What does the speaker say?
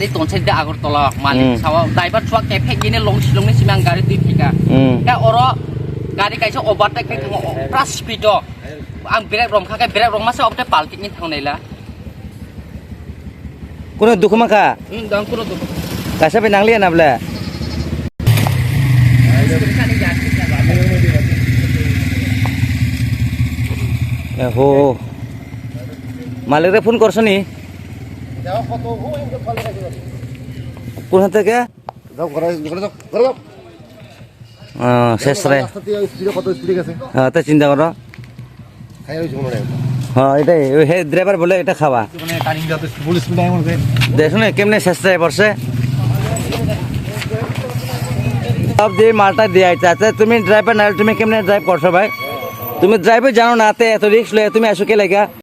Tadi tonsel dia agar tolak malik sawa driver cuak kepek gini long silong ni simang gari tu pika. Ya oro gari kaisa overtake kai thang pras speed do. Ang brake rom kha kai brake rom masa opte paltik ni thang naila. Kuno dukh maka. Dang kuno tu. Kasa pe nangli na bla. हो मालिक phone करছ নি কোন থেকে শেষ রে তা চিন্তা কর হ্যাঁ এটাই হে ড্রাইভার বলে এটা খাওয়া দেখুন কেমনে শেষ রে পড়ছে সব যে মালটা দিয়ে আচ্ছা তুমি ড্রাইভার না তুমি কেমনে ড্রাইভ করছো ভাই তুমি ড্রাইভার জানো না এত রিস্ক লয়ে তুমি আসো কে লাগা